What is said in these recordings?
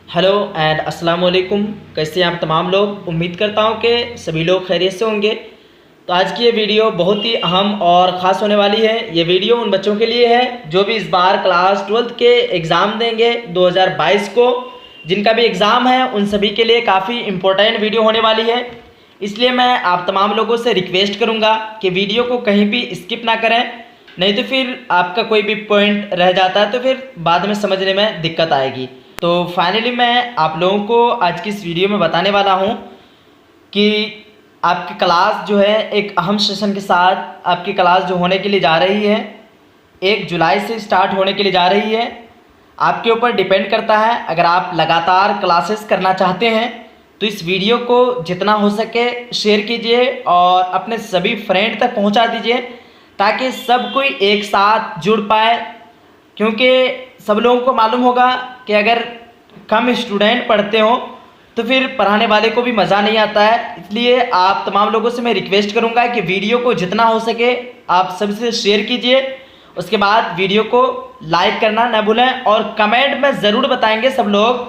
Hello and अस्सलाम वालेकुम। कैसे हैं आप तमाम लोग। उम्मीद करता हूं कि सभी लोग खैरियत से होंगे। तो आज की ये वीडियो बहुत ही अहम और ख़ास होने वाली है। ये वीडियो उन बच्चों के लिए है जो भी इस बार क्लास 12th के एग्ज़ाम देंगे 2022 को। जिनका भी एग्ज़ाम है उन सभी के लिए काफ़ी इम्पोर्टेंट वीडियो होने वाली है। इसलिए मैं आप तमाम लोगों से रिक्वेस्ट करूँगा कि वीडियो को कहीं भी स्किप ना करें, नहीं तो फिर आपका कोई भी पॉइंट रह जाता है तो फिर बाद में समझने में दिक्कत आएगी। तो फाइनली मैं आप लोगों को आज की इस वीडियो में बताने वाला हूं कि आपकी क्लास जो है एक अहम सेशन के साथ आपकी क्लास जो होने के लिए जा रही है 1 जुलाई से स्टार्ट होने के लिए जा रही है। आपके ऊपर डिपेंड करता है। अगर आप लगातार क्लासेस करना चाहते हैं तो इस वीडियो को जितना हो सके शेयर कीजिए और अपने सभी फ्रेंड तक पहुंचा दीजिए ताकि सब कोई एक साथ जुड़ पाए। क्योंकि सब लोगों को मालूम होगा कि अगर कम स्टूडेंट पढ़ते हो तो फिर पढ़ाने वाले को भी मज़ा नहीं आता है। इसलिए आप तमाम लोगों से मैं रिक्वेस्ट करूंगा कि वीडियो को जितना हो सके आप सबसे शेयर कीजिए। उसके बाद वीडियो को लाइक करना ना भूलें और कमेंट में ज़रूर बताएंगे सब लोग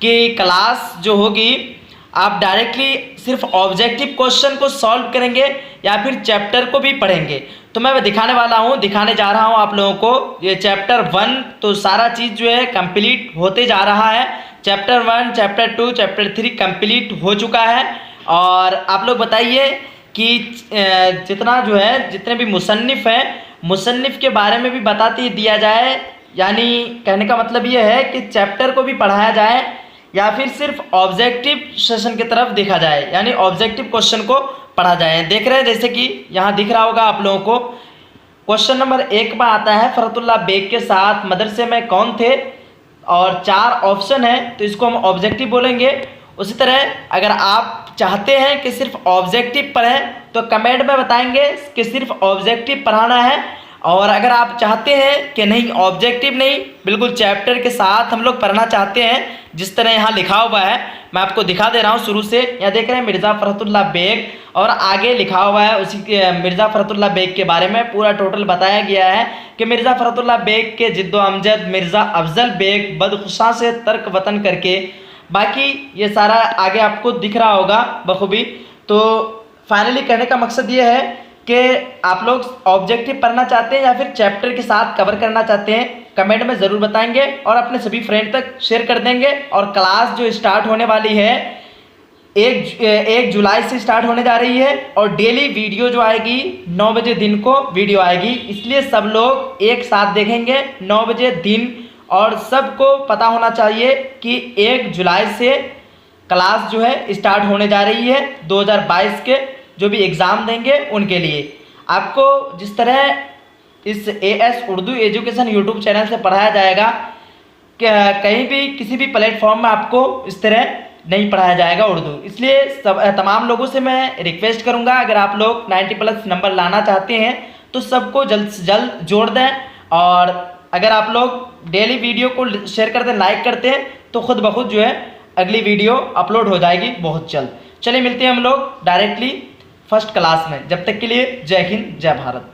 कि क्लास जो होगी आप डायरेक्टली सिर्फ ऑब्जेक्टिव क्वेश्चन को सॉल्व करेंगे या फिर चैप्टर को भी पढ़ेंगे। तो मैं दिखाने वाला हूँ, दिखाने जा रहा हूँ आप लोगों को ये चैप्टर 1। तो सारा चीज़ जो है कंप्लीट होते जा रहा है। चैप्टर 1, चैप्टर 2, चैप्टर 3 कंप्लीट हो चुका है। और आप लोग बताइए कि जितना जो है जितने भी मुसन्निफ़ हैं मुसन्निफ़ के बारे में भी बताते दिया जाए। यानी कहने का मतलब ये है कि चैप्टर को भी पढ़ाया जाए या फिर सिर्फ ऑब्जेक्टिव सेशन की तरफ देखा जाए, यानी ऑब्जेक्टिव क्वेश्चन को पढ़ा जाए। देख रहे हैं जैसे कि यहाँ दिख रहा होगा आप लोगों को। क्वेश्चन नंबर 1 में आता है फरहतुल्लाह बेग के साथ मदरसे में कौन थे, और 4 ऑप्शन है तो इसको हम ऑब्जेक्टिव बोलेंगे। उसी तरह अगर आप चाहते हैं कि सिर्फ ऑब्जेक्टिव पढ़ें तो कमेंट में बताएंगे कि सिर्फ ऑब्जेक्टिव पढ़ाना है। और अगर आप चाहते हैं कि नहीं ऑब्जेक्टिव नहीं बिल्कुल चैप्टर के साथ हम लोग पढ़ना चाहते हैं, जिस तरह यहाँ लिखा हुआ है मैं आपको दिखा दे रहा हूँ शुरू से। यहाँ देख रहे हैं मिर्ज़ा फ़रहतुल्लाह बेग और आगे लिखा हुआ है उसी के मिर्ज़ा फ़रहतुल्लाह बेग के बारे में पूरा टोटल बताया गया है कि मिर्ज़ा फ़रहतुल्लाह बेग के जिद्दो अमजद मिर्ज़ा अफजल बेग बदखुशा से तर्क वतन करके, बाकी ये सारा आगे आपको दिख रहा होगा बखूबी। तो फाइनली कहने का मकसद ये है कि आप लोग ऑब्जेक्टिव पढ़ना चाहते हैं या फिर चैप्टर के साथ कवर करना चाहते हैं, कमेंट में ज़रूर बताएंगे और अपने सभी फ्रेंड तक शेयर कर देंगे। और क्लास जो स्टार्ट होने वाली है 1 जुलाई से स्टार्ट होने जा रही है और डेली वीडियो जो आएगी 9 बजे दिन को वीडियो आएगी। इसलिए सब लोग एक साथ देखेंगे 9 बजे दिन। और सबको पता होना चाहिए कि 1 जुलाई से क्लास जो है स्टार्ट होने जा रही है 2022 के जो भी एग्ज़ाम देंगे उनके लिए। आपको जिस तरह इस AS Urdu education YouTube channel से पढ़ाया जाएगा कहीं भी किसी भी प्लेटफॉर्म में आपको इस तरह नहीं पढ़ाया जाएगा उर्दू। इसलिए तमाम लोगों से मैं रिक्वेस्ट करूंगा अगर आप लोग 90+ नंबर लाना चाहते हैं तो सबको जल्द से जल्द जोड़ दें। और अगर आप लोग डेली वीडियो को शेयर करते हैं, लाइक करते हैं तो खुद ब खुद जो है अगली वीडियो अपलोड हो जाएगी बहुत जल्द। चलिए मिलते हैं हम लोग डायरेक्टली फर्स्ट क्लास में। जब तक के लिए जय हिंद जय भारत।